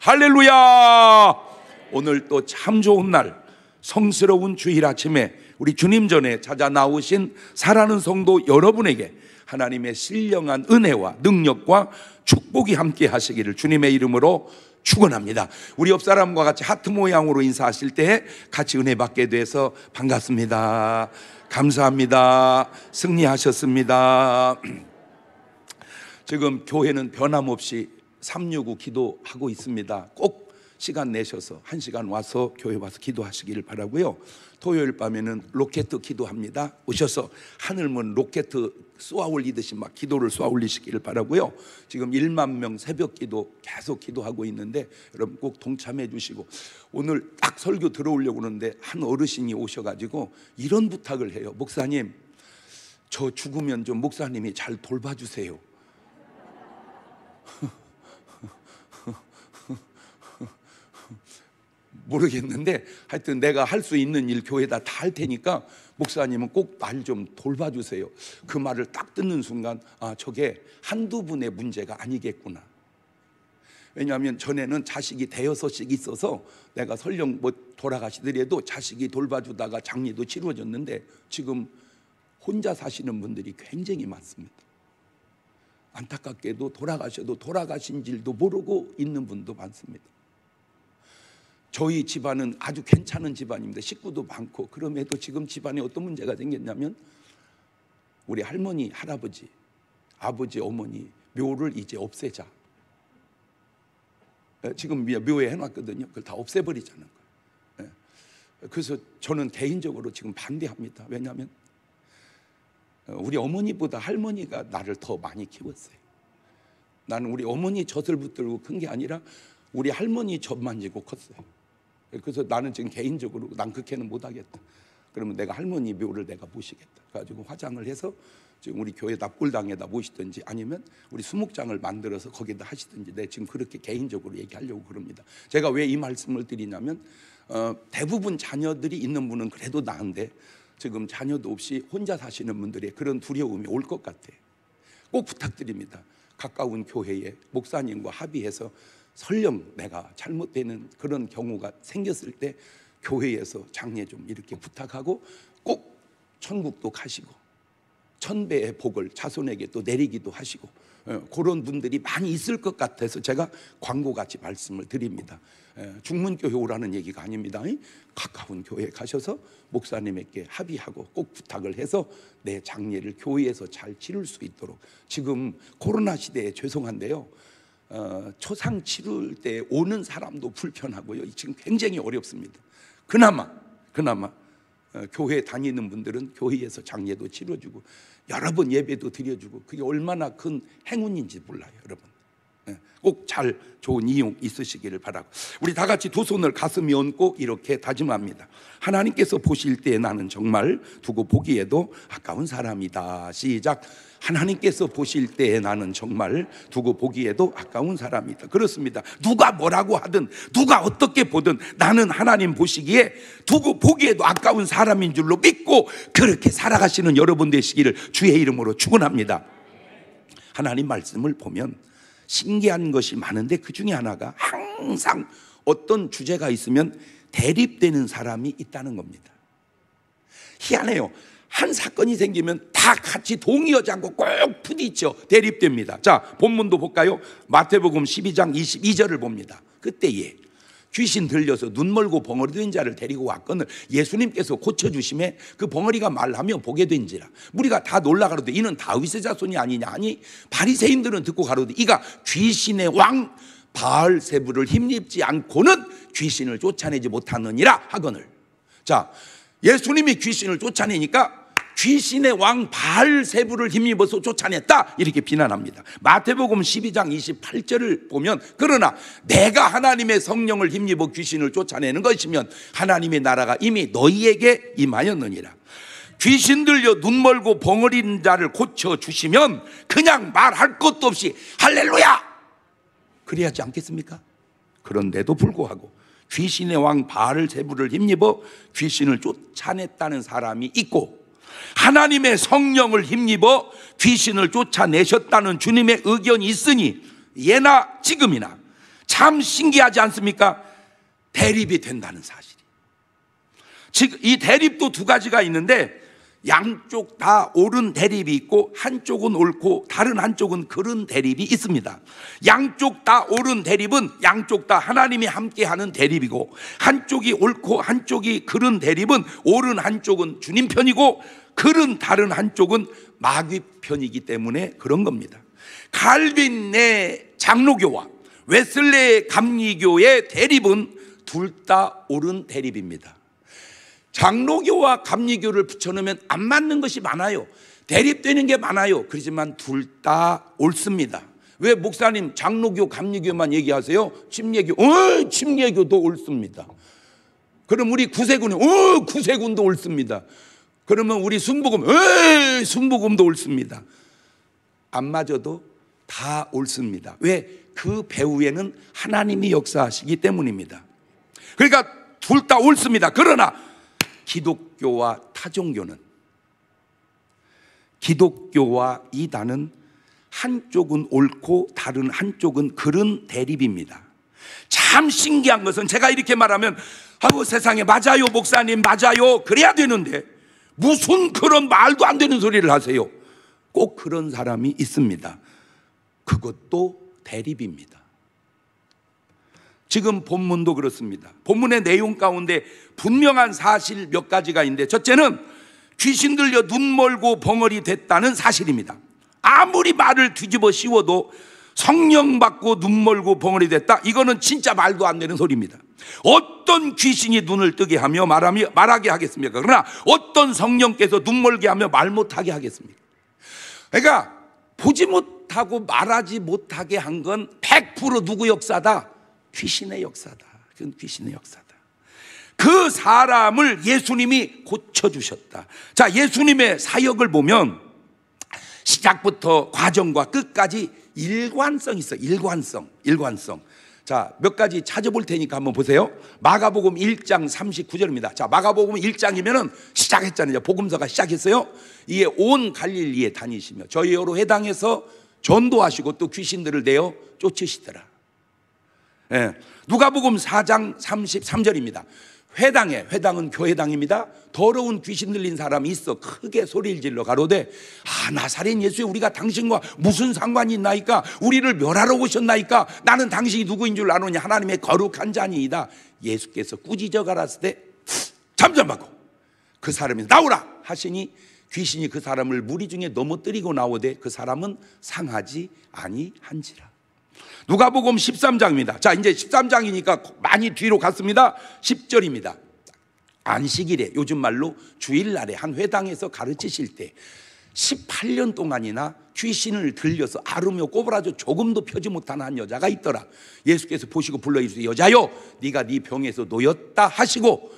할렐루야. 오늘 또 참 좋은 날, 성스러운 주일 아침에 우리 주님 전에 찾아 나오신 사랑하는 성도 여러분에게 하나님의 신령한 은혜와 능력과 축복이 함께 하시기를 주님의 이름으로 축원합니다. 우리 옆 사람과 같이 하트 모양으로 인사하실 때 같이 은혜 받게 돼서 반갑습니다. 감사합니다. 승리하셨습니다. 지금 교회는 변함없이 365 기도하고 있습니다. 꼭 시간 내셔서 1시간 와서 교회 와서 기도하시기를 바라고요. 토요일 밤에는 로켓 기도합니다. 오셔서 하늘문 로켓 쏘아 올리듯이 막 기도를 쏘아 올리시기를 바라고요. 지금 1만 명 새벽 기도 계속 기도하고 있는데 여러분 꼭 동참해 주시고, 오늘 딱 설교 들어오려고 그러는데 한 어르신이 오셔가지고 이런 부탁을 해요. 목사님, 저 죽으면 좀 목사님이 잘 돌봐주세요. 모르겠는데 하여튼 내가 할 수 있는 일 교회에다 다 할 테니까 목사님은 꼭 날 좀 돌봐주세요. 그 말을 딱 듣는 순간 아, 저게 한두 분의 문제가 아니겠구나. 왜냐하면 전에는 자식이 대여섯씩 있어서 내가 설령 뭐 돌아가시더라도 자식이 돌봐주다가 장례도 치루어졌는데 지금 혼자 사시는 분들이 굉장히 많습니다. 안타깝게도 돌아가셔도 돌아가신 줄도 모르고 있는 분도 많습니다. 저희 집안은 아주 괜찮은 집안입니다. 식구도 많고. 그럼에도 지금 집안에 어떤 문제가 생겼냐면 우리 할머니, 할아버지, 아버지, 어머니 묘를 이제 없애자. 지금 묘에 해놨거든요. 그걸 다 없애버리자는 거예요. 그래서 저는 개인적으로 지금 반대합니다. 왜냐하면 우리 어머니보다 할머니가 나를 더 많이 키웠어요. 나는 우리 어머니 젖을 붙들고 큰 게 아니라 우리 할머니 젖만 지고 컸어요. 그래서 나는 지금 개인적으로 난 그렇게는 못하겠다. 그러면 내가 할머니 묘를 내가 모시겠다. 그래가지고 화장을 해서 지금 우리 교회 납골당에다 모시든지 아니면 우리 수목장을 만들어서 거기다 하시든지 내가 지금 그렇게 개인적으로 얘기하려고 그럽니다. 제가 왜 이 말씀을 드리냐면 대부분 자녀들이 있는 분은 그래도 나은데 지금 자녀도 없이 혼자 사시는 분들의 그런 두려움이 올 것 같아요. 꼭 부탁드립니다. 가까운 교회에 목사님과 합의해서 설령 내가 잘못되는 그런 경우가 생겼을 때 교회에서 장례 좀 이렇게 부탁하고 꼭 천국도 가시고 천배의 복을 자손에게 또 내리기도 하시고 그런 분들이 많이 있을 것 같아서 제가 광고같이 말씀을 드립니다. 중문교회 오라는 얘기가 아닙니다. 가까운 교회에 가셔서 목사님에게 합의하고 꼭 부탁을 해서 내 장례를 교회에서 잘 치를 수 있도록. 지금 코로나 시대에 죄송한데요, 초상 치를 때 오는 사람도 불편하고요. 지금 굉장히 어렵습니다. 그나마 교회 다니는 분들은 교회에서 장례도 치러주고 여러 번 예배도 드려주고 그게 얼마나 큰 행운인지 몰라요, 여러분. 꼭 잘 좋은 이용 있으시기를 바라고, 우리 다 같이 두 손을 가슴에 얹고 이렇게 다짐합니다. 하나님께서 보실 때 나는 정말 두고 보기에도 아까운 사람이다. 시작. 하나님께서 보실 때 나는 정말 두고 보기에도 아까운 사람이다. 그렇습니다. 누가 뭐라고 하든 누가 어떻게 보든 나는 하나님 보시기에 두고 보기에도 아까운 사람인 줄로 믿고 그렇게 살아가시는 여러분 되시기를 주의 이름으로 축원합니다. 하나님 말씀을 보면 신기한 것이 많은데 그 중에 하나가 항상 어떤 주제가 있으면 대립되는 사람이 있다는 겁니다. 희한해요. 한 사건이 생기면 다 같이 동의하지 않고 꼭 부딪혀 대립됩니다. 자, 본문도 볼까요? 마태복음 12장 22절을 봅니다. 그때에 귀신 들려서 눈 멀고 벙어리 된 자를 데리고 왔거늘 예수님께서 고쳐주심에 그 벙어리가 말하며 보게 된지라. 무리가 다 놀라가로되 이는 다윗의 자손이 아니냐. 아니 바리새인들은 듣고 가로되 이가 귀신의 왕 바알세불을 힘입지 않고는 귀신을 쫓아내지 못하느니라 하거늘. 자, 예수님이 귀신을 쫓아내니까 귀신의 왕 바알세불을 힘입어서 쫓아냈다 이렇게 비난합니다. 마태복음 12장 28절을 보면 그러나 내가 하나님의 성령을 힘입어 귀신을 쫓아내는 것이면 하나님의 나라가 이미 너희에게 임하였느니라. 귀신 들려 눈 멀고 벙어린 자를 고쳐주시면 그냥 말할 것도 없이 할렐루야 그래야 하지 않겠습니까? 그런데도 불구하고 귀신의 왕 바알세불을 힘입어 귀신을 쫓아냈다는 사람이 있고 하나님의 성령을 힘입어 귀신을 쫓아내셨다는 주님의 의견이 있으니 예나 지금이나 참 신기하지 않습니까? 대립이 된다는 사실이. 지금 이 대립도 두 가지가 있는데, 양쪽 다 옳은 대립이 있고 한쪽은 옳고 다른 한쪽은 그른 대립이 있습니다. 양쪽 다 옳은 대립은 양쪽 다 하나님이 함께하는 대립이고, 한쪽이 옳고 한쪽이 그른 대립은 옳은 한쪽은 주님 편이고 그른 다른 한쪽은 마귀 편이기 때문에 그런 겁니다. 칼빈의 장로교와 웨슬레의 감리교의 대립은 둘 다 옳은 대립입니다. 장로교와 감리교를 붙여놓으면 안 맞는 것이 많아요. 대립되는 게 많아요. 그렇지만 둘 다 옳습니다. 왜 목사님 장로교, 감리교만 얘기하세요? 침례교, 침례교도 옳습니다. 그럼 우리 구세군이, 구세군도 옳습니다. 그러면 우리 순복음, 순복음도 옳습니다. 안 맞아도 다 옳습니다. 왜? 그 배후에는 하나님이 역사하시기 때문입니다. 그러니까 둘 다 옳습니다. 그러나 기독교와 타종교는, 기독교와 이단은 한쪽은 옳고 다른 한쪽은 그른 대립입니다. 참 신기한 것은, 제가 이렇게 말하면 세상에 맞아요 목사님, 맞아요 그래야 되는데 무슨 그런 말도 안 되는 소리를 하세요. 꼭 그런 사람이 있습니다. 그것도 대립입니다. 지금 본문도 그렇습니다. 본문의 내용 가운데 분명한 사실 몇 가지가 있는데, 첫째는 귀신 들려 눈 멀고 벙어리 됐다는 사실입니다. 아무리 말을 뒤집어 씌워도 성령 받고 눈 멀고 벙어리 됐다, 이거는 진짜 말도 안 되는 소리입니다. 어떤 귀신이 눈을 뜨게 하며 말하게 하겠습니까? 그러나 어떤 성령께서 눈 멀게 하며 말 못하게 하겠습니까? 그러니까 보지 못하고 말하지 못하게 한 건 100% 누구 역사다? 귀신의 역사다. 그건 귀신의 역사다. 그 사람을 예수님이 고쳐주셨다. 자, 예수님의 사역을 보면 시작부터 과정과 끝까지 일관성이 있어요. 일관성. 자, 몇 가지 찾아볼 테니까 한번 보세요. 마가복음 1장 39절입니다. 자, 마가복음 1장이면은 시작했잖아요. 복음서가 시작했어요. 이에 온 갈릴리에 다니시며 저희 여러 회당에서 전도하시고 또 귀신들을 내어 쫓으시더라. 누가복음 4장 33절입니다. 회당은 교회당입니다. 더러운 귀신 들린 사람이 있어 크게 소리를 질러 가로되, 나사렛 예수여, 우리가 당신과 무슨 상관이 있나이까? 우리를 멸하러 오셨나이까? 나는 당신이 누구인 줄 아노냐? 하나님의 거룩한 자니이다. 예수께서 꾸짖어 가라사대 때 잠잠하고 그 사람이 나오라 하시니 귀신이 그 사람을 무리 중에 넘어뜨리고 나오되 그 사람은 상하지 아니한지라. 누가복음 13장입니다. 자, 이제 13장이니까 많이 뒤로 갔습니다. 10절입니다. 안식일에, 요즘 말로 주일날에 한 회당에서 가르치실 때 18년 동안이나 귀신을 들려서 앓으며 꼬부라져 조금도 펴지 못하는 한 여자가 있더라. 예수께서 보시고 불러이르시되 여자여, 네가 네 병에서 놓였다 하시고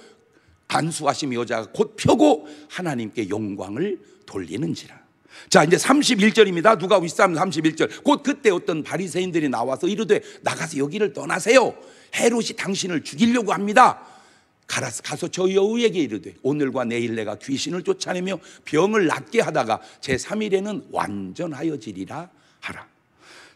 간수하시며 여자가 곧 펴고 하나님께 영광을 돌리는지라. 자, 이제 31절입니다. 누가복음 13장 31절. 곧 그때 어떤 바리새인들이 나와서 이르되 나가서 여기를 떠나세요. 헤롯이 당신을 죽이려고 합니다. 가서 저 여우에게 이르되 오늘과 내일 내가 귀신을 쫓아내며 병을 낫게 하다가 제3일에는 완전하여지리라 하라.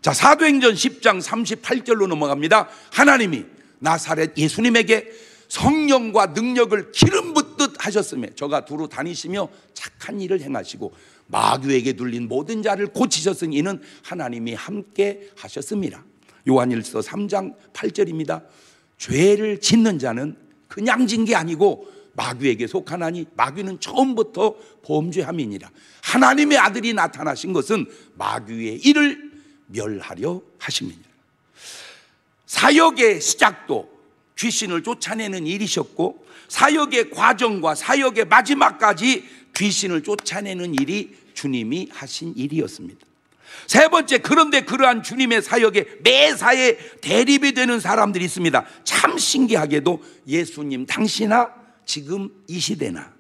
자, 사도행전 10장 38절로 넘어갑니다. 하나님이 나사렛 예수님에게 성령과 능력을 기름 붓듯 하셨으며 저가 두루 다니시며 착한 일을 행하시고 마귀에게 눌린 모든 자를 고치셨으니 이는 하나님이 함께 하셨습니다. 요한일서 3장 8절입니다. 죄를 짓는 자는 그냥 진 게 아니고 마귀에게 속하나니 마귀는 처음부터 범죄함이니라. 하나님의 아들이 나타나신 것은 마귀의 일을 멸하려 하심이니라. 사역의 시작도 귀신을 쫓아내는 일이셨고 사역의 과정과 사역의 마지막까지 귀신을 쫓아내는 일이 주님이 하신 일이었습니다. 세 번째, 그런데 그러한 주님의 사역에 매사에 대립이 되는 사람들이 있습니다. 참 신기하게도 예수님 당시나 지금 이 시대나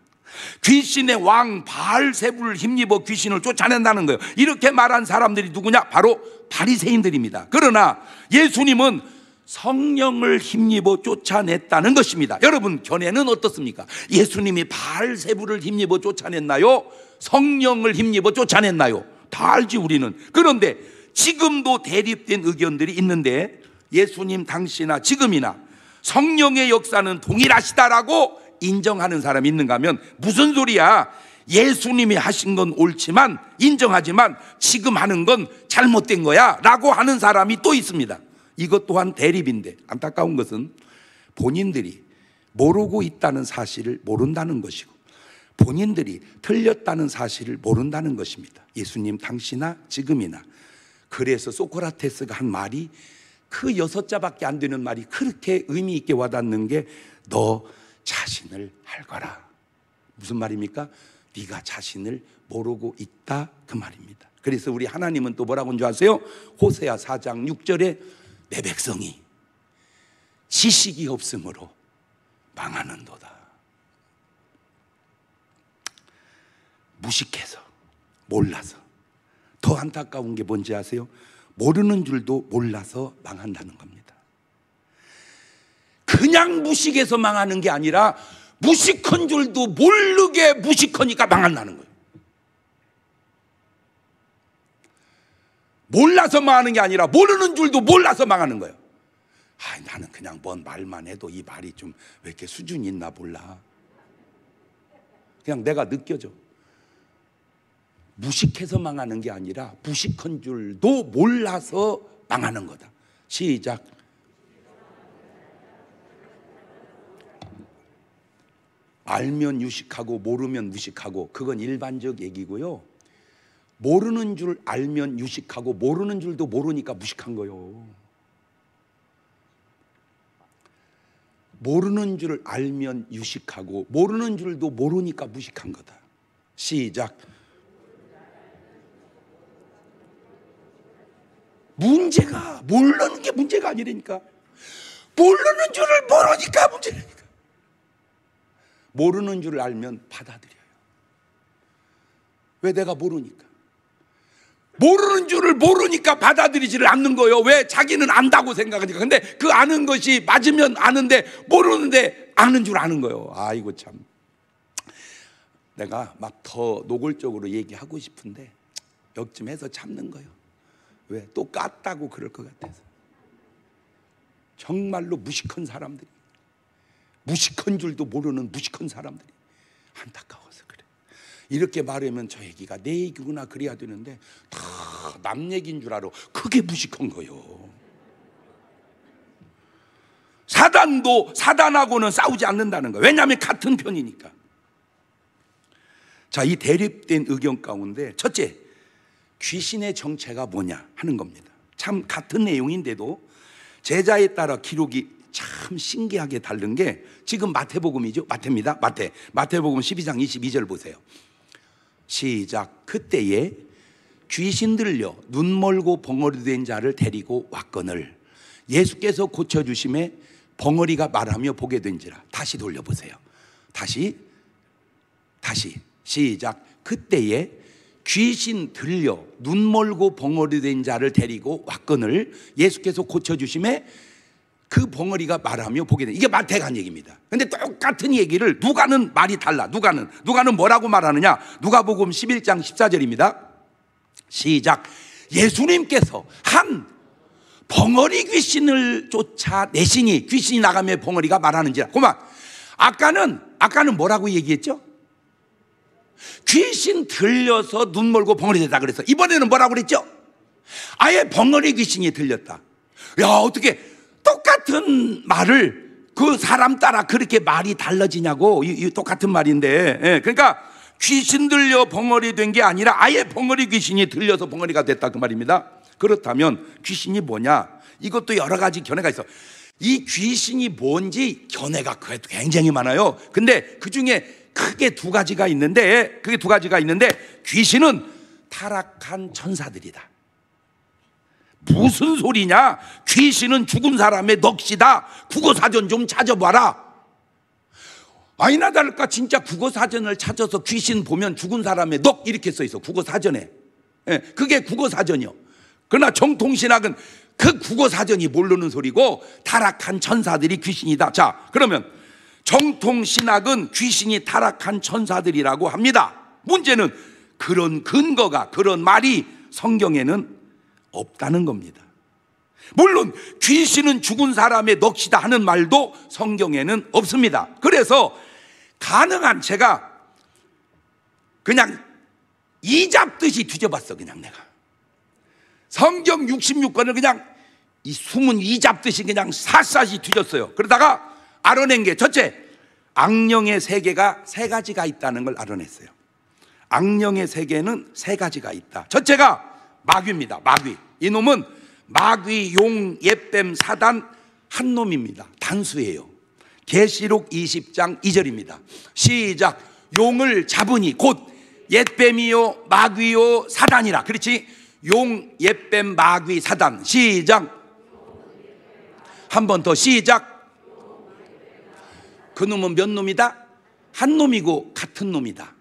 귀신의 왕 바알세불을 힘입어 귀신을 쫓아낸다는 거예요. 이렇게 말한 사람들이 누구냐? 바로 바리새인들입니다. 그러나 예수님은 성령을 힘입어 쫓아냈다는 것입니다. 여러분, 견해는 어떻습니까? 예수님이 바알세불을 힘입어 쫓아냈나요? 성령을 힘입어 쫓아냈나요? 다 알지 우리는. 그런데 지금도 대립된 의견들이 있는데 예수님 당시나 지금이나 성령의 역사는 동일하시다라고 인정하는 사람이 있는가 하면 무슨 소리야? 예수님이 하신 건 옳지만 인정하지만 지금 하는 건 잘못된 거야 라고 하는 사람이 또 있습니다. 이것 또한 대립인데 안타까운 것은 본인들이 모르고 있다는 사실을 모른다는 것이고 본인들이 틀렸다는 사실을 모른다는 것입니다. 예수님 당시나 지금이나. 그래서 소크라테스가 한 말이 그 6자밖에 안 되는 말이 그렇게 의미 있게 와닿는 게 너 자신을 알거라. 무슨 말입니까? 네가 자신을 모르고 있다 그 말입니다. 그래서 우리 하나님은 또 뭐라고 하는 줄 아세요? 호세아 4장 6절에 내 백성이 지식이 없으므로 망하는도다. 무식해서, 몰라서. 더 안타까운 게 뭔지 아세요? 모르는 줄도 몰라서 망한다는 겁니다. 그냥 무식해서 망하는 게 아니라 무식한 줄도 모르게 무식하니까 망한다는 거예요. 몰라서 망하는 게 아니라 모르는 줄도 몰라서 망하는 거예요. 나는 그냥 뭔 말만 해도 이 말이 좀 왜 이렇게 수준이 있나 몰라. 그냥 내가 느껴져. 무식해서 망하는 게 아니라 무식한 줄도 몰라서 망하는 거다. 시작. 알면 유식하고 모르면 무식하고 그건 일반적 얘기고요. 모르는 줄 알면 유식하고 모르는 줄도 모르니까 무식한 거예요. 모르는 줄 알면 유식하고 모르는 줄도 모르니까 무식한 거다. 시작. 문제가 모르는 게 문제가 아니라니까. 모르는 줄을 모르니까 문제라니까. 모르는 줄을 알면 받아들여요. 왜? 내가 모르니까. 모르는 줄을 모르니까 받아들이지를 않는 거예요. 왜? 자기는 안다고 생각하니까. 근데 그 아는 것이 맞으면 아는데 모르는데 아는 줄 아는 거예요. 아이고 참. 내가 막 더 노골적으로 얘기하고 싶은데 역쯤해서 참는 거예요. 왜? 또 깠다고 그럴 것 같아서. 정말로 무식한 사람들이, 무식한 줄도 모르는 무식한 사람들이 안타까워서 그래. 이렇게 말하면 저 얘기가 내 얘기구나 그래야 되는데 다 남 얘기인 줄 알아. 그게 무식한 거요. 사단하고는 싸우지 않는다는 거예요. 왜냐하면 같은 편이니까. 자, 이 대립된 의견 가운데 첫째, 귀신의 정체가 뭐냐 하는 겁니다. 참 같은 내용인데도 제자에 따라 기록이 참 신기하게 다른 게 지금 마태복음이죠. 마태입니다. 마태복음 12장 22절 보세요. 시작. 그때에 귀신 들려 눈 멀고 벙어리 된 자를 데리고 왔거늘 예수께서 고쳐주심에 벙어리가 말하며 보게 된지라. 다시 돌려보세요. 다시 시작. 그때에 귀신 들려 눈 멀고 벙어리 된 자를 데리고 왔거늘 예수께서 고쳐주심에 그 벙어리가 말하며 보게 된. 이게 마태가 한 얘기입니다. 근데 똑같은 얘기를 누가는 말이 달라. 누가는 뭐라고 말하느냐. 누가복음 11장 14절입니다. 시작. 예수님께서 한 벙어리 귀신을 쫓아내시니 귀신이 나가며 벙어리가 말하는지라. 그만. 아까는 뭐라고 얘기했죠? 귀신 들려서 눈 멀고 벙어리 됐다 그랬어. 이번에는 뭐라고 그랬죠? 아예 벙어리 귀신이 들렸다. 야, 어떻게 똑같은 말을 그 사람 따라 그렇게 말이 달라지냐고. 이 똑같은 말인데. 예, 그러니까 귀신 들려 벙어리 된 게 아니라 아예 벙어리 귀신이 들려서 벙어리가 됐다 그 말입니다. 그렇다면 귀신이 뭐냐? 이것도 여러 가지 견해가 있어. 이 귀신이 뭔지 견해가 굉장히 많아요. 근데 그 중에 크게 두 가지가 있는데 귀신은 타락한 천사들이다. 무슨 소리냐? 귀신은 죽은 사람의 넋이다. 국어사전 좀 찾아봐라. 아니나 다를까 진짜 국어사전을 찾아서 귀신 보면 죽은 사람의 넋 이렇게 써 있어. 국어사전에. 예, 그게 국어사전이요. 그러나 정통신학은 그 국어사전이 모르는 소리고 타락한 천사들이 귀신이다. 자, 그러면 정통신학은 귀신이 타락한 천사들이라고 합니다. 문제는 그런 근거가, 그런 말이 성경에는 없다는 겁니다. 물론 귀신은 죽은 사람의 넋이다 하는 말도 성경에는 없습니다. 그래서 가능한 제가 그냥 이 잡듯이 뒤져봤어. 그냥 내가 성경 66권을 그냥 이 숨은 이 잡듯이 그냥 샅샅이 뒤졌어요. 그러다가 알아낸 게 첫째, 악령의 세계가 세 가지가 있다는 걸 알아냈어요. 악령의 세계는 세 가지가 있다. 첫째가 마귀입니다. 마귀. 이놈은 마귀, 용, 옅뱀, 사단 한 놈입니다. 단수예요. 계시록 20장 2절입니다. 시작. 용을 잡으니 곧 옅뱀이요 마귀요 사단이라. 그렇지? 용, 옅뱀, 마귀, 사단. 시작. 한 번 더 시작. 그 놈은 몇 놈이다? 한 놈이고 같은 놈이다.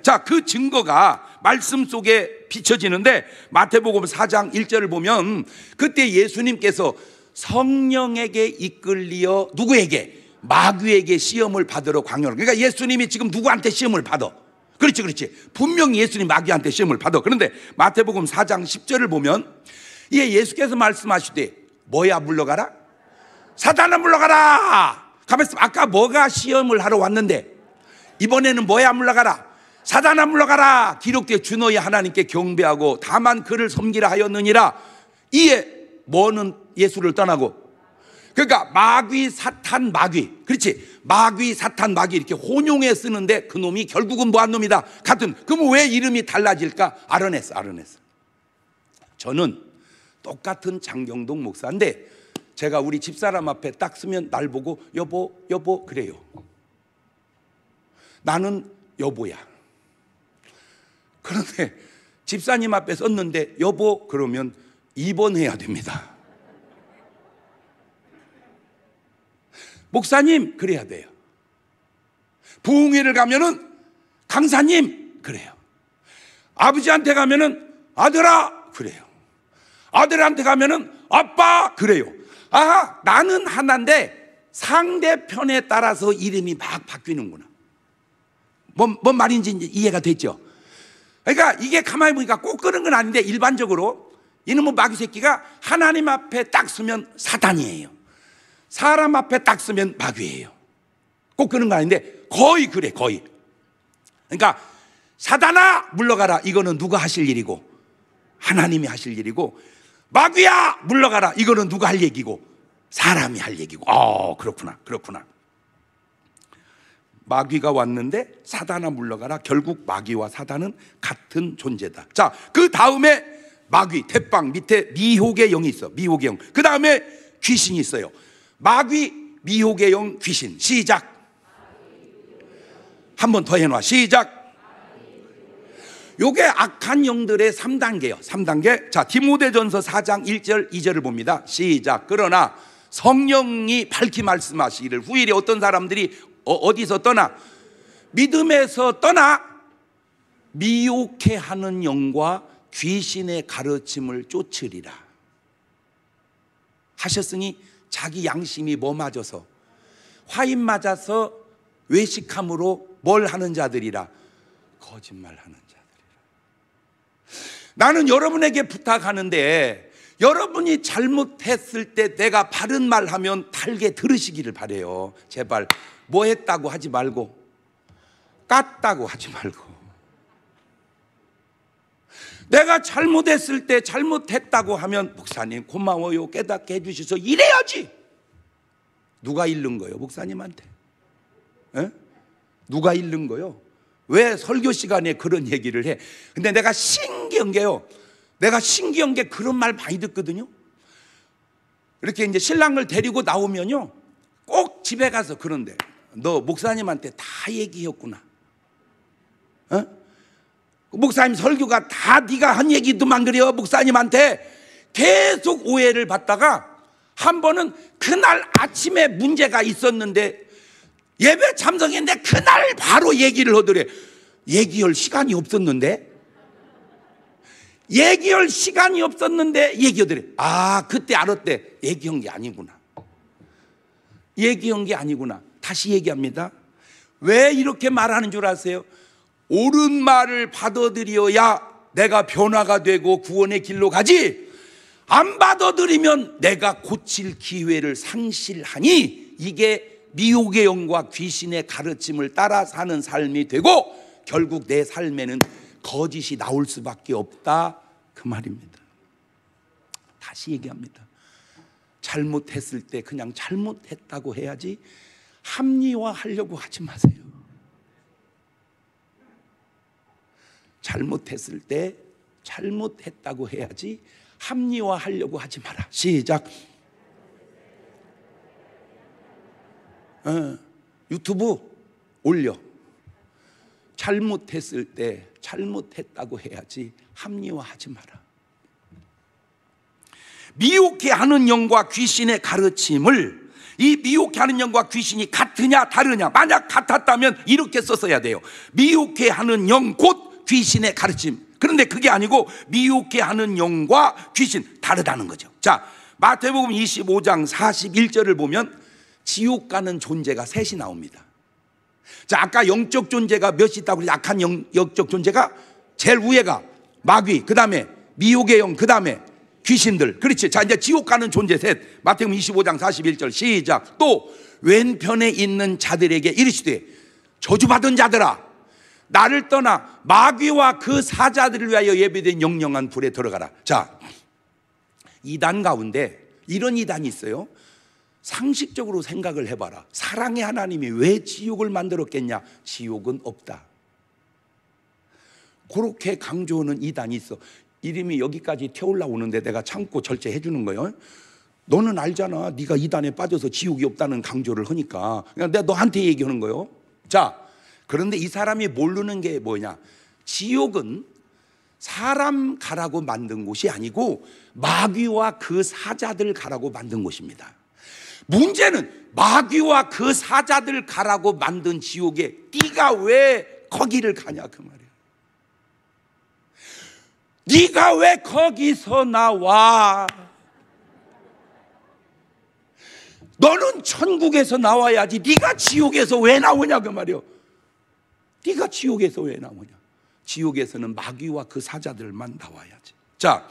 자, 그 증거가 말씀 속에 비춰지는데 마태복음 4장 1절을 보면 그때 예수님께서 성령에게 이끌리어 누구에게? 마귀에게 시험을 받으러 광야로. 그러니까 예수님이 지금 누구한테 시험을 받아? 그렇지, 그렇지. 분명히 예수님 마귀한테 시험을 받아. 그런데 마태복음 4장 10절을 보면 예수께서 말씀하시되 뭐야 물러가라? 사단아 물러가라. 가만있어. 아까 뭐가 시험을 하러 왔는데 이번에는 뭐야 물러가라? 사단아 물러가라. 기록되어 주 너희 하나님께 경배하고 다만 그를 섬기라 하였느니라. 이에 뭐는 예수를 떠나고, 그러니까 마귀, 사탄, 마귀. 그렇지. 마귀, 사탄, 마귀 이렇게 혼용해 쓰는데 그 놈이 결국은 뭐한 놈이다? 같은. 그러면 왜 이름이 달라질까? 알아냈어. 저는 똑같은 장경동 목사인데 제가 우리 집사람 앞에 딱 서면 날 보고 여보 그래요. 나는 여보야. 그런데 집사님 앞에 섰는데 여보 그러면 입원해야 됩니다. 목사님 그래야 돼요. 부흥회를 가면은 강사님 그래요. 아버지한테 가면은 아들아 그래요. 아들한테 가면은 아빠 그래요. 아, 나는 하나인데 상대편에 따라서 이름이 막 바뀌는구나. 뭔 말인지 이제 이해가 됐죠? 그러니까 이게 가만히 보니까 꼭 그런 건 아닌데 일반적으로 이놈의 마귀 새끼가 하나님 앞에 딱 서면 사단이에요. 사람 앞에 딱 서면 마귀예요. 꼭 그런 건 아닌데 거의 그래, 거의. 그러니까 사단아 물러가라. 이거는 누가 하실 일이고 하나님이 하실 일이고, 마귀야 물러가라. 이거는 누가 할 얘기고 사람이 할 얘기고. 그렇구나. 마귀가 왔는데 사단아 물러가라. 결국 마귀와 사단은 같은 존재다. 자, 그 다음에 마귀, 대빵 밑에 미혹의 영이 있어. 미혹의 영. 그 다음에 귀신이 있어요. 마귀, 미혹의 영, 귀신. 시작. 한 번 더 해놔. 시작. 요게 악한 영들의 3단계예요. 3단계. 자, 디모데전서 4장 1절 2절을 봅니다. 시작. 그러나 성령이 밝히 말씀하시기를 후일에 어떤 사람들이 어디서 떠나? 믿음에서 떠나 미혹해 하는 영과 귀신의 가르침을 쫓으리라 하셨으니, 자기 양심이 뭐 맞아서? 화인 맞아서 외식함으로 뭘 하는 자들이라? 거짓말하는 자들이라. 나는 여러분에게 부탁하는데 여러분이 잘못했을 때 내가 바른 말하면 달게 들으시기를 바래요. 제발 뭐 했다고 하지 말고, 깠다고 하지 말고, 내가 잘못했을 때 잘못했다고 하면 목사님 고마워요 깨닫게 해주셔서 이래야지. 누가 잃는 거예요? 목사님한테. 에? 누가 잃는 거예요? 왜 설교 시간에 그런 얘기를 해? 근데 내가 신기한 게요, 내가 신기한 게 그런 말 많이 듣거든요. 이렇게 이제 신랑을 데리고 나오면요 꼭 집에 가서 그런데 너 목사님한테 다 얘기했구나. 목사님 설교가 다 네가 한 얘기도만 그래요. 목사님한테 계속 오해를 받다가 한 번은 그날 아침에 문제가 있었는데 예배 참석했는데 그날 바로 얘기를 하더래. 얘기할 시간이 없었는데 얘기하더래. 아, 그때 알았대. 얘기한 게 아니구나. 다시 얘기합니다. 왜 이렇게 말하는 줄 아세요? 옳은 말을 받아들여야 내가 변화가 되고 구원의 길로 가지. 안 받아들이면 내가 고칠 기회를 상실하니, 이게 미혹의 영과 귀신의 가르침을 따라 사는 삶이 되고 결국 내 삶에는 거짓이 나올 수밖에 없다, 그 말입니다. 다시 얘기합니다. 잘못했을 때 그냥 잘못했다고 해야지 합리화하려고 하지 마세요. 잘못했을 때 잘못했다고 해야지 합리화하려고 하지 마라. 시작. 유튜브 올려. 잘못했을 때 잘못했다고 해야지 합리화하지 마라. 미혹해 하는 영과 귀신의 가르침을, 이 미혹해 하는 영과 귀신이 같으냐 다르냐, 만약 같았다면 이렇게 썼어야 돼요. 미혹해 하는 영 곧 귀신의 가르침. 그런데 그게 아니고 미혹해 하는 영과 귀신 다르다는 거죠. 자, 마태복음 25장 41절을 보면 지옥 가는 존재가 셋이 나옵니다. 자, 아까 영적 존재가 몇이 있다고 그랬지? 악한 영적 존재가 제일 위에가 마귀, 그 다음에 미혹의 영, 그 다음에 귀신들. 그렇지. 자, 이제 지옥 가는 존재 셋. 마태복음 25장 41절 시작. 또 왼편에 있는 자들에게 이르시되 저주받은 자들아, 나를 떠나 마귀와 그 사자들을 위하여 예배된 영영한 불에 들어가라. 자, 이단 가운데 이런 이단이 있어요. 상식적으로 생각을 해봐라. 사랑의 하나님이 왜 지옥을 만들었겠냐? 지옥은 없다. 그렇게 강조하는 이단이 있어. 이름이 여기까지 태올라오는데 내가 참고 절제해 주는 거예요. 너는 알잖아. 네가 이단에 빠져서 지옥이 없다는 강조를 하니까 그냥 내가 너한테 얘기하는 거예요. 자, 그런데 이 사람이 모르는 게 뭐냐? 지옥은 사람 가라고 만든 곳이 아니고 마귀와 그 사자들 가라고 만든 곳입니다. 문제는 마귀와 그 사자들 가라고 만든 지옥에 네가 왜 거기를 가냐, 그 말이야. 네가 왜 거기서 나와? 너는 천국에서 나와야지. 네가 지옥에서 왜 나오냐, 그 말이야. 네가 지옥에서 왜 나오냐? 지옥에서는 마귀와 그 사자들만 나와야지. 자,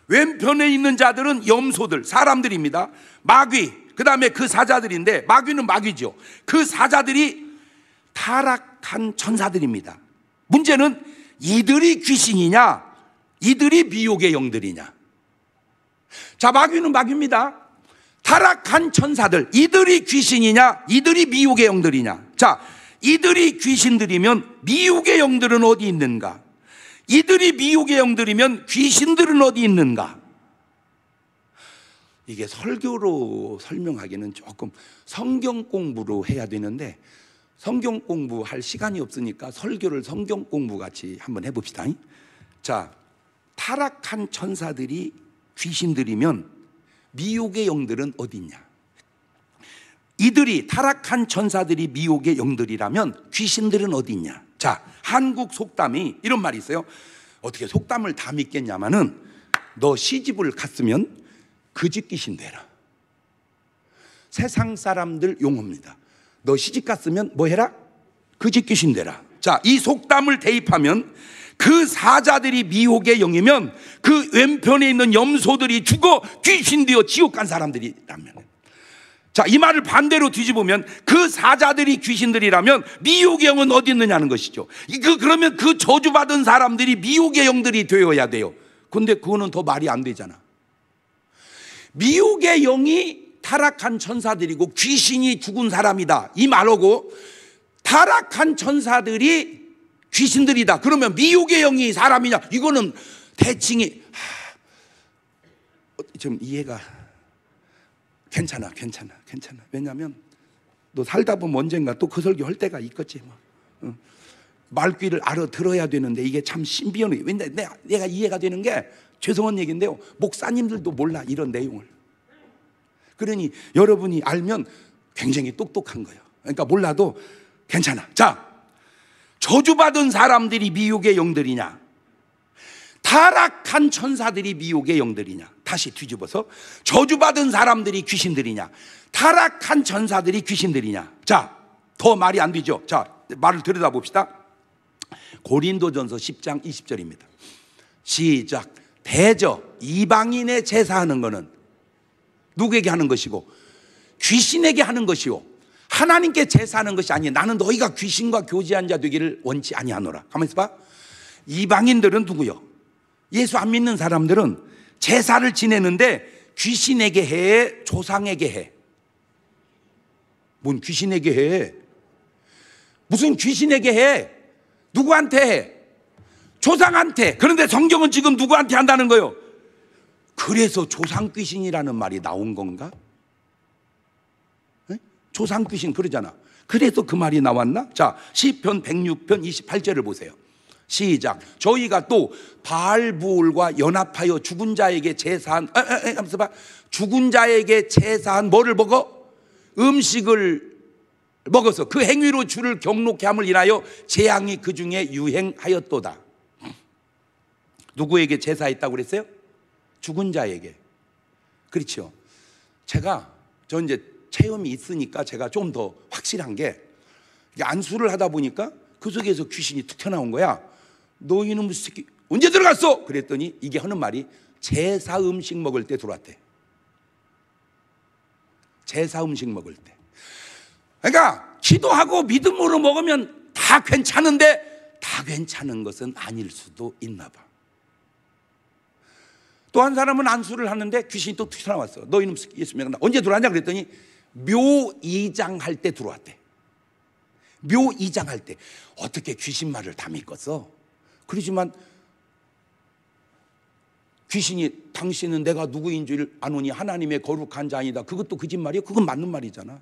왼편에 있는 자들은 염소들, 사람들입니다. 마귀, 그 다음에 그 사자들인데, 마귀는 마귀죠. 그 사자들이 타락한 천사들입니다. 문제는 이들이 귀신이냐, 이들이 미혹의 영들이냐. 자, 마귀는 마귀입니다. 타락한 천사들, 이들이 귀신이냐, 이들이 미혹의 영들이냐. 자, 이들이 귀신들이면 미혹의 영들은 어디 있는가? 이들이 미혹의 영들이면 귀신들은 어디 있는가? 이게 설교로 설명하기는 조금 성경 공부로 해야 되는데 성경 공부할 시간이 없으니까 설교를 성경 공부 같이 한번 해봅시다. 자, 타락한 천사들이 귀신들이면 미혹의 영들은 어디 있냐? 이들이, 타락한 천사들이 미혹의 영들이라면 귀신들은 어디 있냐? 자, 한국 속담이 이런 말이 있어요. 어떻게 속담을 다 믿겠냐마는 너 시집을 갔으면 그집 귀신 되라. 세상 사람들 용어입니다. 너 시집 갔으면 뭐 해라? 그집 귀신 되라. 자, 이 속담을 대입하면 그 사자들이 미혹의 영이면 그 왼편에 있는 염소들이 죽어 귀신 되어 지옥 간 사람들이라면, 자, 이 말을 반대로 뒤집으면 그 사자들이 귀신들이라면 미혹의 영은 어디 있느냐는 것이죠. 그러면 그 저주받은 사람들이 미혹의 영들이 되어야 돼요. 근데 그거는 더 말이 안 되잖아. 미혹의 영이 타락한 천사들이고 귀신이 죽은 사람이다, 이 말하고 타락한 천사들이 귀신들이다, 그러면 미혹의 영이 사람이냐? 이거는 대칭이 좀 이해가 괜찮아. 왜냐하면 너 살다 보면 언젠가 또 그 설교 할 때가 있겠지 뭐. 말귀를 알아들어야 되는데 이게 참 신비한, 왜냐면 내가 이해가 되는 게 죄송한 얘기인데요, 목사님들도 몰라 이런 내용을. 그러니 여러분이 알면 굉장히 똑똑한 거예요. 그러니까 몰라도 괜찮아. 자, 저주받은 사람들이 미혹의 영들이냐, 타락한 천사들이 미혹의 영들이냐? 다시 뒤집어서 저주받은 사람들이 귀신들이냐, 타락한 천사들이 귀신들이냐? 자, 더 말이 안 되죠. 자, 말을 들여다봅시다. 고린도전서 10장 20절입니다. 시작. 대저 이방인의 제사하는 거는 누구에게 하는 것이고 귀신에게 하는 것이요 하나님께 제사하는 것이 아니에요. 나는 너희가 귀신과 교제한 자 되기를 원치 아니하노라. 가만히 있어봐. 이방인들은 누구요? 예수 안 믿는 사람들은 제사를 지내는데 귀신에게 해, 조상에게 해. 뭔 귀신에게 해? 무슨 귀신에게 해? 누구한테 해? 조상한테. 그런데 성경은 지금 누구한테 한다는 거예요? 그래서 조상 귀신이라는 말이 나온 건가? 에? 조상 귀신 그러잖아. 그래서 그 말이 나왔나? 자, 시편 106편 28절을 보세요. 시작. 저희가 또 바알부올과 연합하여 죽은 자에게 제사한 죽은 자에게 제사한 뭐를 먹어? 음식을 먹어서 그 행위로 주를 경록케 함을 인하여 재앙이 그 중에 유행하였도다. 누구에게 제사했다고 그랬어요? 죽은 자에게. 그렇죠. 저 이제 체험이 있으니까 제가 좀 더 확실한 게 안수를 하다 보니까 그 속에서 귀신이 툭 튀어나온 거야. 너 이놈의 새끼 언제 들어갔어? 그랬더니 이게 하는 말이 제사 음식 먹을 때 들어왔대. 제사 음식 먹을 때. 그러니까 기도하고 믿음으로 먹으면 다 괜찮은데 다 괜찮은 것은 아닐 수도 있나 봐. 또 한 사람은 안수를 하는데 귀신이 또 튀어나왔어. 너 이놈 새끼 예수 믿는다. 언제 들어왔냐? 그랬더니 묘이장할 때 들어왔대. 묘이장할 때. 어떻게 귀신 말을 다 믿겠어? 그러지만 귀신이 당신은 내가 누구인 줄 아노니 하나님의 거룩한 자이다. 그것도 거짓말이야? 그건 맞는 말이잖아.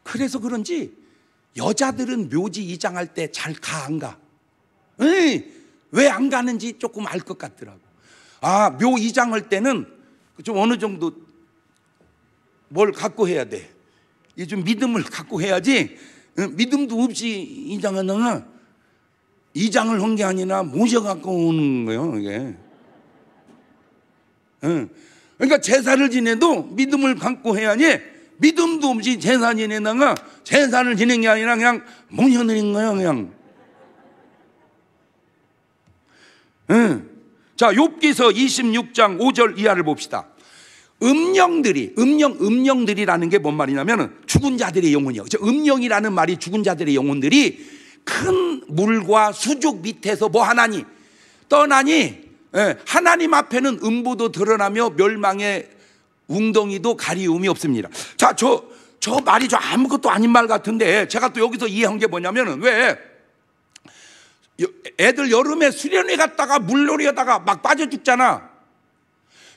그래서 그런지 여자들은 묘지 이장할 때 잘 가 안 가? 왜 안 가는지 조금 알 것 같더라고. 묘 이장할 때는 좀 어느 정도 뭘 갖고 해야 돼. 좀 믿음을 갖고 해야지. 믿음도 없이 이장하다가 이장을 한 게 아니라 모셔갖고 오는 거예요, 이게. 그러니까 제사를 지내도 믿음을 갖고 해야지. 믿음도 없이 제사 지내다가 제사를 지낸 게 아니라 그냥 모셔드린 거예요, 그냥. 자, 욥기서 26장 5절 이하를 봅시다. 음령들이라는 게 뭔 말이냐면 죽은 자들의 영혼이요. 음령이라는 말이 죽은 자들의 영혼들이 큰 물과 수족 밑에서 뭐 하나니? 떠나니 하나님 앞에는 음부도 드러나며 멸망의 웅덩이도 가리움이 없습니다. 자, 저 말이 좀 아무것도 아닌 말 같은데 제가 또 여기서 이해한 게 뭐냐면은 왜 애들 여름에 수련회 갔다가 물놀이 하다가 막 빠져 죽잖아.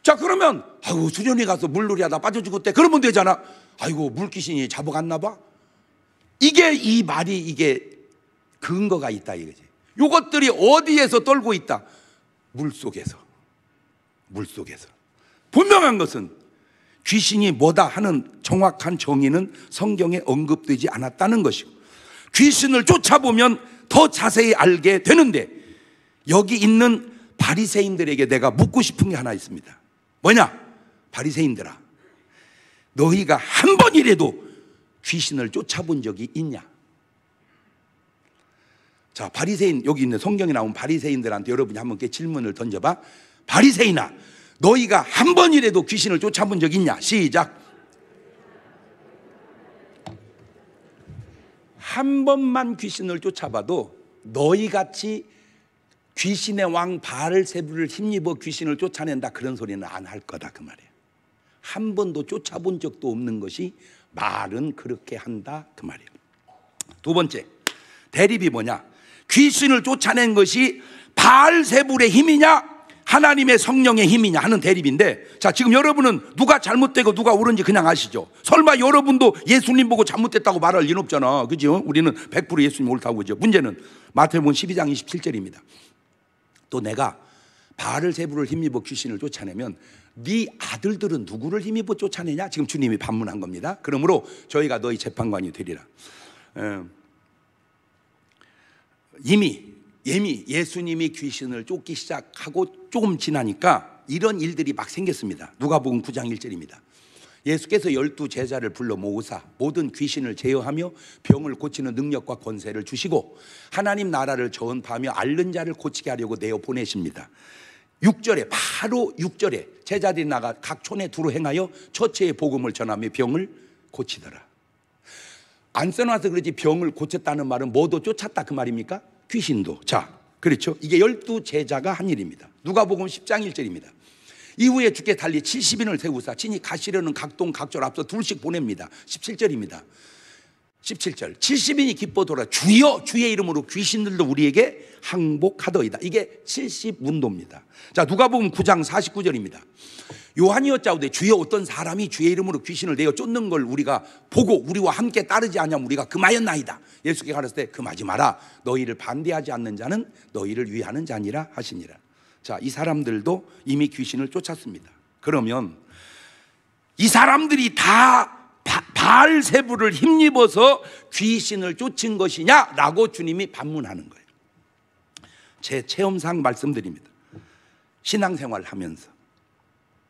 자, 그러면 아이고 수련회 가서 물놀이 하다 빠져 죽었대. 그러면 되잖아. 아이고 물귀신이 잡아갔나 봐. 이 말이 이게 근거가 있다 이거지. 요것들이 어디에서 떨고 있다? 물속에서. 분명한 것은 귀신이 뭐다 하는 정확한 정의는 성경에 언급되지 않았다는 것이고, 귀신을 쫓아보면 더 자세히 알게 되는데, 여기 있는 바리새인들에게 내가 묻고 싶은 게 하나 있습니다. 뭐냐? 바리새인들아, 너희가 한 번이라도 귀신을 쫓아본 적이 있냐? 자, 바리새인, 여기 있는 성경에 나온 바리새인들한테 여러분이 한번 질문을 던져봐. 바리새인아, 너희가 한 번이라도 귀신을 쫓아본 적 있냐? 시작. 한 번만 귀신을 쫓아봐도 너희같이 귀신의 왕 바알세불을 힘입어 귀신을 쫓아낸다 그런 소리는 안 할 거다 그 말이에요. 한 번도 쫓아본 적도 없는 것이 말은 그렇게 한다 그 말이에요. 두 번째, 대립이 뭐냐? 귀신을 쫓아낸 것이 바알세불의 힘이냐 하나님의 성령의 힘이냐 하는 대립인데, 자, 지금 여러분은 누가 잘못되고 누가 옳은지 그냥 아시죠? 설마 여러분도 예수님 보고 잘못됐다고 말할 리는 없잖아, 그죠? 우리는 100% 예수님 옳다고 그죠? 문제는 마태복음 12장 27절입니다. 또 내가 바알세불을 힘입어 귀신을 쫓아내면 네 아들들은 누구를 힘입어 쫓아내냐? 지금 주님이 반문한 겁니다. 그러므로 저희가 너희 재판관이 되리라. 이미 예수님이 귀신을 쫓기 시작하고 조금 지나니까 이런 일들이 막 생겼습니다. 누가복음 9장 1절입니다. 예수께서 12 제자를 불러 모으사 모든 귀신을 제어하며 병을 고치는 능력과 권세를 주시고 하나님 나라를 전파하며 앓는 자를 고치게 하려고 내어 보내십니다. 6절에, 바로 6절에 제자들이 나가 각 촌에 두루 행하여 처체의 복음을 전하며 병을 고치더라. 안 써놔서 그러지 병을 고쳤다는 말은 뭐도 쫓았다 그 말입니까? 귀신도. 자, 그렇죠. 이게 12제자가 한 일입니다. 누가복음 10장 1절입니다. 이후에 주께 달리 70인을 세우사 친히 가시려는 각동 각절 앞서 둘씩 보냅니다. 17절입니다. 17절 70인이 기뻐 돌아 주여 주의 이름으로 귀신들도 우리에게 항복하더이다. 이게 70문도입니다. 자, 누가복음 9장 49절입니다. 요한이 여짜오되 주여 어떤 사람이 주의 이름으로 귀신을 내어 쫓는 걸 우리가 보고 우리와 함께 따르지 않냐면 우리가 금하였나이다. 예수께 가르칠 때 금하지 마라. 너희를 반대하지 않는 자는 너희를 위하는 자니라 하시니라. 자, 이 사람들도 이미 귀신을 쫓았습니다. 그러면 이 사람들이 다 바알세부를 힘입어서 귀신을 쫓은 것이냐라고 주님이 반문하는 거예요. 제 체험상 말씀드립니다. 신앙생활 하면서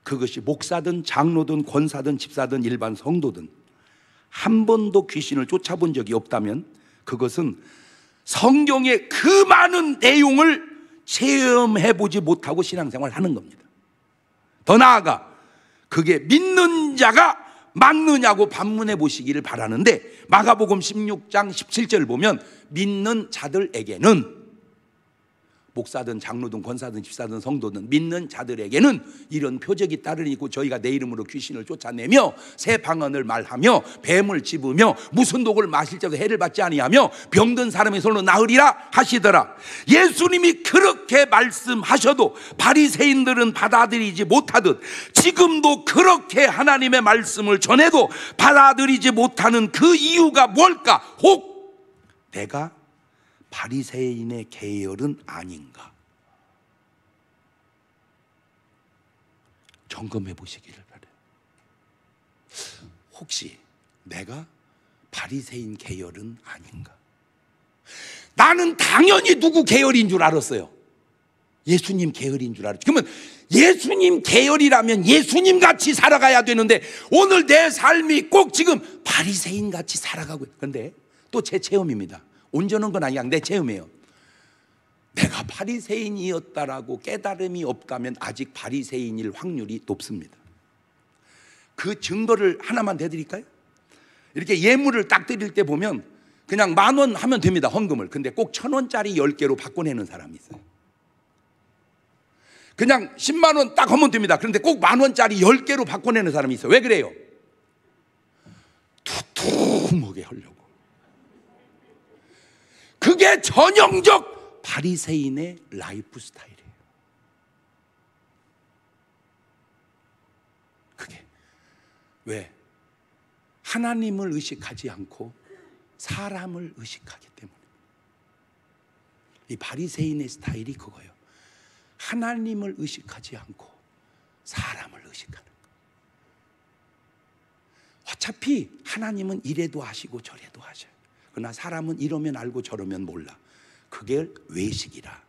그것이 목사든 장로든 권사든 집사든 일반 성도든 한 번도 귀신을 쫓아본 적이 없다면 그것은 성경의 그 많은 내용을 체험해보지 못하고 신앙생활 하는 겁니다. 더 나아가 그게 믿는 자가 맞느냐고 반문해 보시기를 바라는데, 마가복음 16장 17절을 보면 믿는 자들에게는, 목사든 장로든 권사든 집사든 성도든 믿는 자들에게는 이런 표적이 따르니고 저희가 내 이름으로 귀신을 쫓아내며 새 방언을 말하며 뱀을 집으며 무슨 독을 마실 때도 해를 받지 아니하며 병든 사람의 손으로 나으리라 하시더라. 예수님이 그렇게 말씀하셔도 바리새인들은 받아들이지 못하듯 지금도 그렇게 하나님의 말씀을 전해도 받아들이지 못하는 그 이유가 뭘까? 혹 내가 바리새인의 계열은 아닌가? 점검해 보시기를 바래요. 혹시 내가 바리새인 계열은 아닌가? 나는 당연히 누구 계열인 줄 알았어요. 예수님 계열인 줄 알았죠. 그러면 예수님 계열이라면 예수님 같이 살아가야 되는데 오늘 내 삶이 꼭 지금 바리새인 같이 살아가고 있어요. 그런데 또 제 체험입니다. 온전한 건 아니야. 내 체험이에요. 내가 바리새인이었다라고 깨달음이 없다면 아직 바리새인일 확률이 높습니다. 그 증거를 하나만 대드릴까요? 이렇게 예물을 딱 드릴 때 보면 그냥 10,000원 하면 됩니다. 헌금을. 근데 꼭 1,000원짜리 10개로 바꿔내는 사람이 있어요. 그냥 10만 원 딱 하면 됩니다. 그런데 꼭 10,000원짜리 10개로 바꿔내는 사람이 있어요. 왜 그래요? 두툼하게 하려고. 그게 전형적 바리새인의 라이프 스타일이에요. 그게 왜? 하나님을 의식하지 않고 사람을 의식하기 때문에. 이 바리새인의 스타일이 그거예요. 하나님을 의식하지 않고 사람을 의식하는 거예요. 어차피 하나님은 이래도 하시고 저래도 하셔요. 그러나 사람은 이러면 알고 저러면 몰라. 그게 외식이라.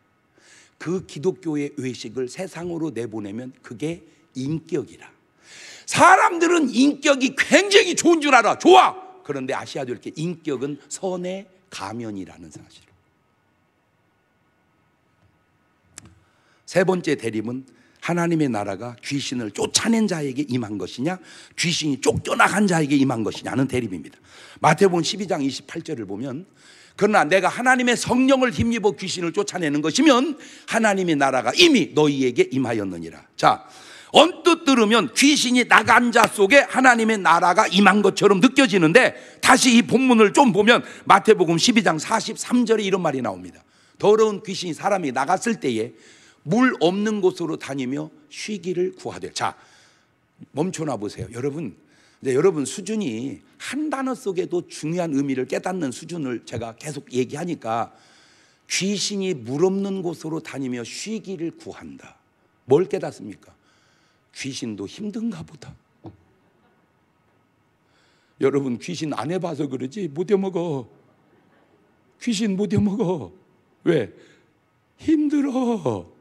그 기독교의 외식을 세상으로 내보내면 그게 인격이라. 사람들은 인격이 굉장히 좋은 줄 알아. 좋아. 그런데 아셔야 될 게 인격은 선의 가면이라는 사실. 세 번째 대립은 하나님의 나라가 귀신을 쫓아낸 자에게 임한 것이냐, 귀신이 쫓겨나간 자에게 임한 것이냐는 대립입니다. 마태복음 12장 28절을 보면 그러나 내가 하나님의 성령을 힘입어 귀신을 쫓아내는 것이면 하나님의 나라가 이미 너희에게 임하였느니라. 자, 언뜻 들으면 귀신이 나간 자 속에 하나님의 나라가 임한 것처럼 느껴지는데 다시 이 본문을 좀 보면 마태복음 12장 43절에 이런 말이 나옵니다. 더러운 귀신이 사람이 나갔을 때에 물 없는 곳으로 다니며 쉬기를 구하되. 자, 멈춰놔 보세요. 여러분, 이제 여러분 수준이 한 단어 속에도 중요한 의미를 깨닫는 수준을 제가 계속 얘기하니까 귀신이 물 없는 곳으로 다니며 쉬기를 구한다. 뭘 깨닫습니까? 귀신도 힘든가 보다. 여러분 귀신 안 해봐서 그러지 못 해먹어. 귀신 못 해먹어. 왜? 힘들어.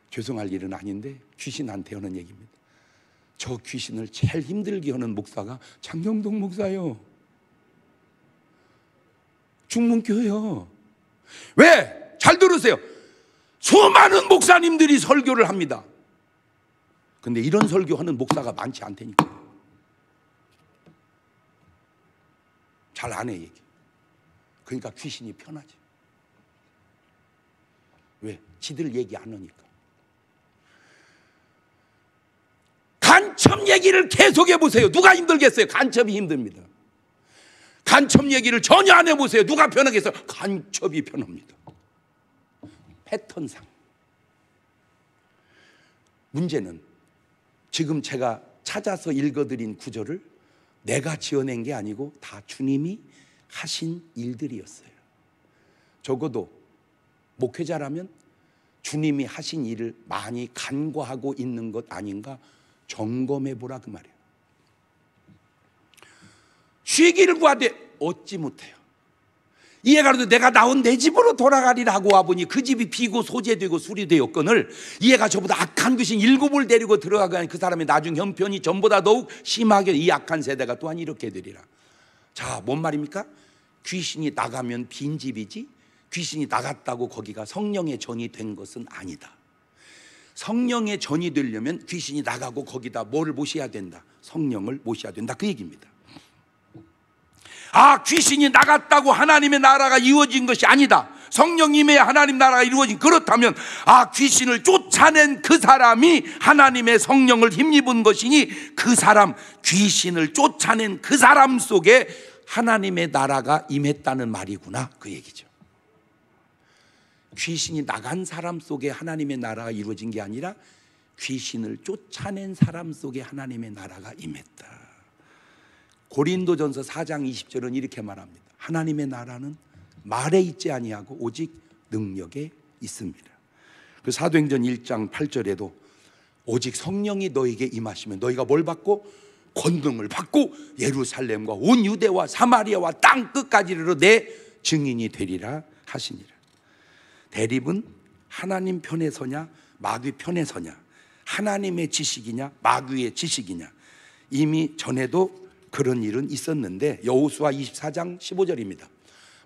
죄송할 일은 아닌데 귀신한테 하는 얘기입니다. 저 귀신을 제일 힘들게 하는 목사가 장경동 목사요. 중문교회요. 왜? 잘 들으세요. 수많은 목사님들이 설교를 합니다. 근데 이런 설교하는 목사가 많지 않다니까. 잘 안 해 얘기. 그러니까 귀신이 편하지. 왜? 지들 얘기 안 하니까. 간첩 얘기를 계속 해보세요. 누가 힘들겠어요? 간첩이 힘듭니다. 간첩 얘기를 전혀 안 해보세요. 누가 편하겠어요? 간첩이 편합니다. 패턴상. 문제는 지금 제가 찾아서 읽어드린 구절을 내가 지어낸 게 아니고 다 주님이 하신 일들이었어요. 적어도 목회자라면 주님이 하신 일을 많이 간과하고 있는 것 아닌가 점검해 보라 그 말이에요. 쉬기를 구하되 얻지 못해요. 이해가로도 내가 나온 내 집으로 돌아가리라 하고 와보니 그 집이 비고 소재되고 수리되었거늘 이해가 저보다 악한 귀신 7을 데리고 들어가니 그 사람의 나중 형편이 전보다 더욱 심하게 이 악한 세대가 또한 이렇게 되리라. 자, 뭔 말입니까? 귀신이 나가면 빈 집이지 귀신이 나갔다고 거기가 성령의 전이 된 것은 아니다. 성령의 전이 되려면 귀신이 나가고 거기다 뭐를 모셔야 된다? 성령을 모셔야 된다, 그 얘기입니다. 아, 귀신이 나갔다고 하나님의 나라가 이루어진 것이 아니다. 성령님의 하나님 나라가 이루어진, 그렇다면 아, 귀신을 쫓아낸 그 사람이 하나님의 성령을 힘입은 것이니 그 사람, 귀신을 쫓아낸 그 사람 속에 하나님의 나라가 임했다는 말이구나, 그 얘기죠. 귀신이 나간 사람 속에 하나님의 나라가 이루어진 게 아니라 귀신을 쫓아낸 사람 속에 하나님의 나라가 임했다. 고린도전서 4장 20절은 이렇게 말합니다. 하나님의 나라는 말에 있지 아니하고 오직 능력에 있습니다. 그 사도행전 1장 8절에도 오직 성령이 너에게 임하시면 너희가 뭘 받고? 권능을 받고 예루살렘과 온 유대와 사마리아와 땅 끝까지 이르러 내 증인이 되리라 하시니라. 대립은 하나님 편에 서냐 마귀 편에 서냐, 하나님의 지식이냐 마귀의 지식이냐. 이미 전에도 그런 일은 있었는데 여호수아 24장 15절입니다.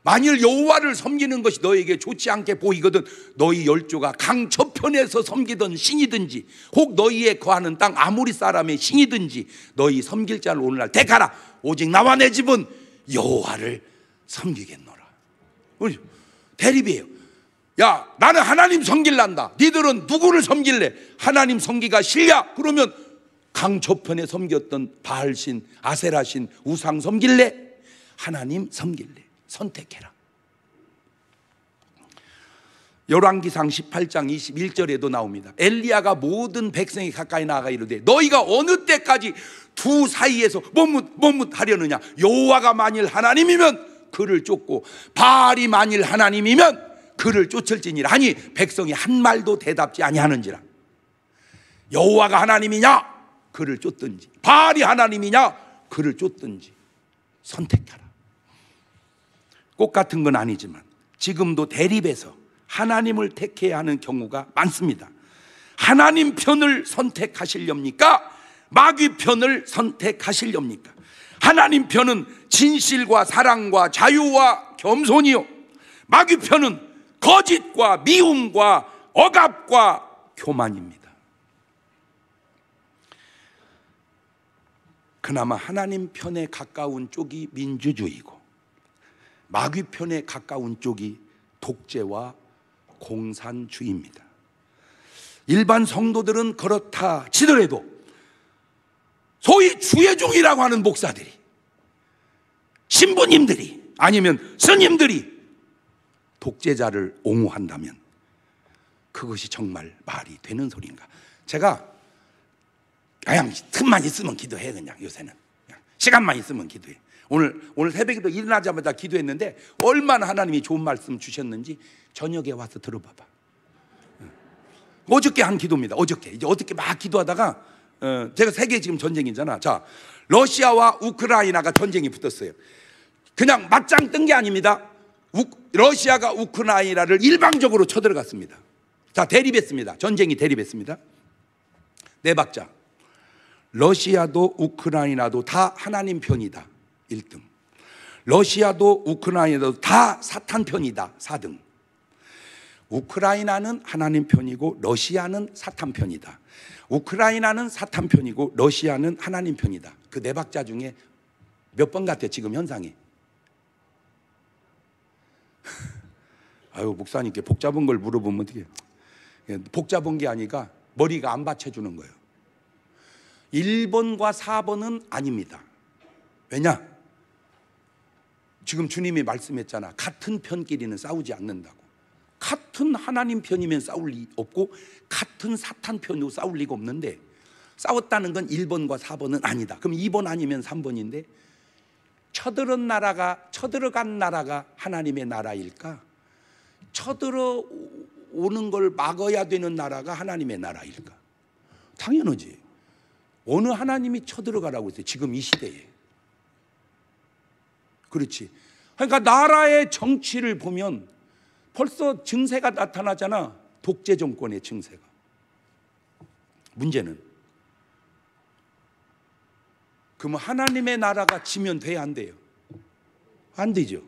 만일 여호와를 섬기는 것이 너에게 좋지 않게 보이거든 너희 열조가 강 저편에서 섬기던 신이든지 혹 너희에 거하는 땅 아모리 사람의 신이든지 너희 섬길 자를 오늘날 택하라. 오직 나와 내 집은 여호와를 섬기겠노라. 대립이에요. 야, 나는 하나님 섬길란다. 니들은 누구를 섬길래? 하나님 섬기가 싫냐? 그러면 강 저편에 섬겼던 바알신, 아세라신, 우상 섬길래? 하나님 섬길래? 선택해라. 열왕기상 18장 21절에도 나옵니다. 엘리야가 모든 백성이 가까이 나아가 이르되 너희가 어느 때까지 두 사이에서 머뭇하려느냐? 여호와가 만일 하나님이면 그를 쫓고 바알이 만일 하나님이면 그를 쫓을지니라 하니 백성이 한 말도 대답지 아니하는지라. 여호와가 하나님이냐? 그를 쫓든지 바알이 하나님이냐? 그를 쫓든지 선택하라. 꼭 같은 건 아니지만 지금도 대립에서 하나님을 택해야 하는 경우가 많습니다. 하나님 편을 선택하시렵니까? 마귀 편을 선택하시렵니까? 하나님 편은 진실과 사랑과 자유와 겸손이요, 마귀 편은 거짓과 미움과 억압과 교만입니다. 그나마 하나님 편에 가까운 쪽이 민주주의고 마귀 편에 가까운 쪽이 독재와 공산주의입니다. 일반 성도들은 그렇다 치더라도 소위 주의종이라고 하는 목사들이, 신부님들이 아니면 스님들이 독재자를 옹호한다면 그것이 정말 말이 되는 소리인가? 제가 그냥 틈만 있으면 기도해. 그냥 요새는 그냥 시간만 있으면 기도해. 오늘 새벽에도 일어나자마자 기도했는데 얼마나 하나님이 좋은 말씀 주셨는지 저녁에 와서 들어봐봐. 어저께 한 기도입니다. 어저께 막 기도하다가 제가 세계 지금 전쟁이잖아. 자, 러시아와 우크라이나가 전쟁이 붙었어요. 그냥 맞짱 뜬 게 아닙니다. 러시아가 우크라이나를 일방적으로 쳐들어갔습니다. 자, 대립했습니다. 전쟁이 대립했습니다. 네 박자. 러시아도 우크라이나도 다 하나님 편이다. 1등. 러시아도 우크라이나도 다 사탄 편이다. 4등. 우크라이나는 하나님 편이고 러시아는 사탄 편이다. 우크라이나는 사탄 편이고 러시아는 하나님 편이다. 그 네 박자 중에 몇 번 같아 지금 현상이? 아유, 목사님께 복잡한 걸 물어보면 어떻게? 복잡한 게 아니라 머리가 안 받쳐주는 거예요. 1번과 4번은 아닙니다. 왜냐? 지금 주님이 말씀했잖아. 같은 편끼리는 싸우지 않는다고. 같은 하나님 편이면 싸울 리 없고 같은 사탄 편으로 싸울 리가 없는데, 싸웠다는 건 1번과 4번은 아니다. 그럼 2번 아니면 3번인데, 쳐들어간 나라가 하나님의 나라일까? 쳐들어오는 걸 막아야 되는 나라가 하나님의 나라일까? 당연하지. 어느 하나님이 쳐들어가라고 했어요? 지금 이 시대에. 그렇지. 그러니까 나라의 정치를 보면 벌써 증세가 나타나잖아. 독재 정권의 증세가. 문제는 그러면 하나님의 나라가 지면 돼야 안 돼요? 안 되죠.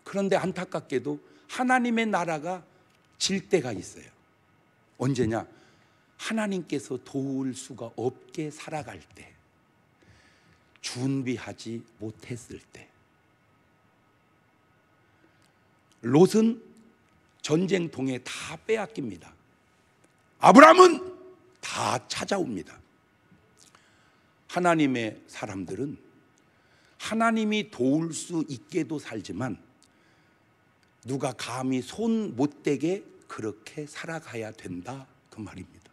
그런데 안타깝게도 하나님의 나라가 질 때가 있어요. 언제냐? 하나님께서 도울 수가 없게 살아갈 때, 준비하지 못했을 때. 롯은 전쟁통에 다 빼앗깁니다. 아브라함은 다 찾아옵니다. 하나님의 사람들은 하나님이 도울 수 있게도 살지만 누가 감히 손 못 대게 그렇게 살아가야 된다, 그 말입니다.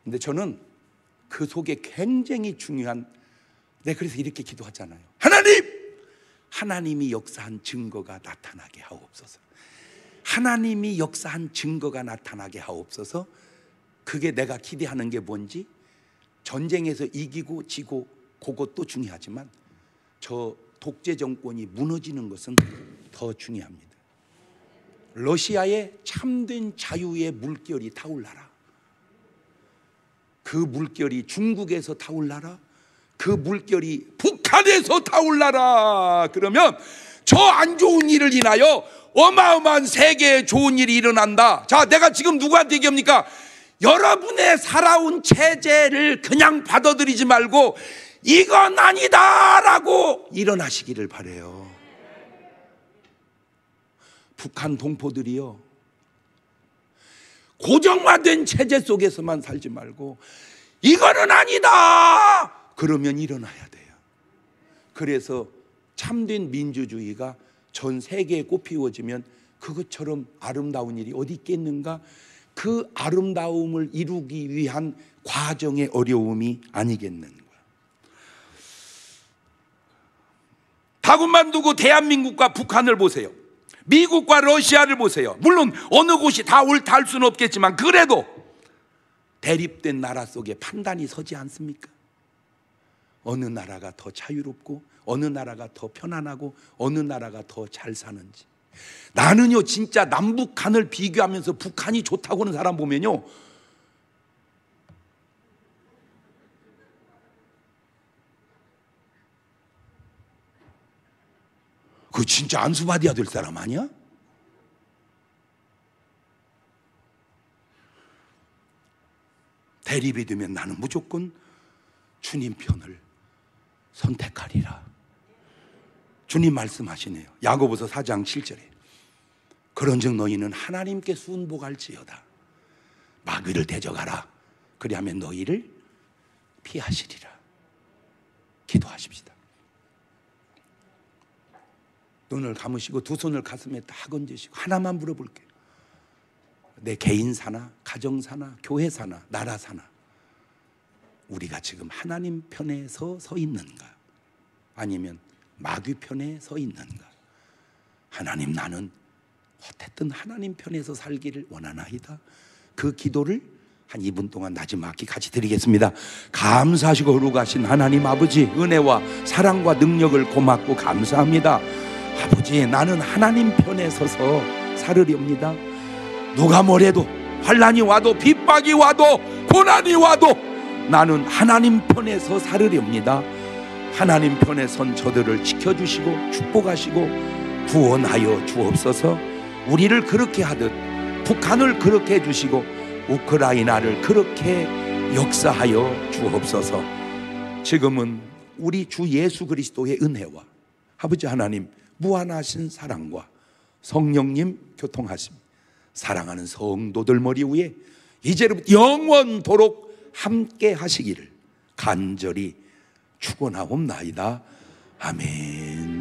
근데 저는 그 속에 굉장히 중요한, 그래서 이렇게 기도하잖아요. 하나님이 역사한 증거가 나타나게 하옵소서. 하나님이 역사한 증거가 나타나게 하옵소서. 그게 내가 기대하는 게 뭔지, 전쟁에서 이기고 지고 그것도 중요하지만 저 독재 정권이 무너지는 것은 더 중요합니다. 러시아의 참된 자유의 물결이 타올라라. 그 물결이 중국에서 타올라라. 그 물결이 북한에서 타올라라. 그러면 저 안 좋은 일을 인하여 어마어마한 세계에 좋은 일이 일어난다. 자, 내가 지금 누구한테 얘기합니까? 여러분의 살아온 체제를 그냥 받아들이지 말고 이건 아니다라고 일어나시기를 바라요. 북한 동포들이요, 고정화된 체제 속에서만 살지 말고 이거는 아니다 그러면 일어나야 돼요. 그래서 참된 민주주의가 전 세계에 꽃피워지면 그것처럼 아름다운 일이 어디 있겠는가? 그 아름다움을 이루기 위한 과정의 어려움이 아니겠는가? 다급만 두고 대한민국과 북한을 보세요. 미국과 러시아를 보세요. 물론 어느 곳이 다 옳다 할 수는 없겠지만 그래도 대립된 나라 속에 판단이 서지 않습니까? 어느 나라가 더 자유롭고 어느 나라가 더 편안하고 어느 나라가 더 잘 사는지. 나는요, 진짜 남북한을 비교하면서 북한이 좋다고 하는 사람 보면요, 그 진짜 안수받아야 될 사람 아니야? 대립이 되면 나는 무조건 주님 편을 선택하리라. 주님 말씀하시네요. 야고보서 4장 7절에 그런즉 너희는 하나님께 순복할지어다. 마귀를 대적하라. 그리하면 너희를 피하시리라. 기도하십시다. 눈을 감으시고 두 손을 가슴에 딱 얹으시고 하나만 물어볼게요. 내 개인 사나 가정 사나 교회 사나 나라 사나 우리가 지금 하나님 편에 서 있는가? 아니면 마귀 편에 서 있는가? 하나님, 나는 어쨌든 하나님 편에서 살기를 원하나이다. 그 기도를 한 2분 동안 나지막히 같이 드리겠습니다. 감사하시고 거룩하신 하나님 아버지, 은혜와 사랑과 능력을 고맙고 감사합니다. 아버지, 나는 하나님 편에 서서 살으렵니다. 누가 뭐래도, 환난이 와도 핍박이 와도 고난이 와도 나는 하나님 편에서 살으렵니다. 하나님 편에 선 저들을 지켜주시고 축복하시고 구원하여 주옵소서. 우리를 그렇게 하듯 북한을 그렇게 해주시고 우크라이나를 그렇게 역사하여 주옵소서. 지금은 우리 주 예수 그리스도의 은혜와 아버지 하나님 무한하신 사랑과 성령님 교통하심, 사랑하는 성도들 머리 위에 이제부터 영원토록 함께 하시기를 간절히 축원하옵나이다. 아멘.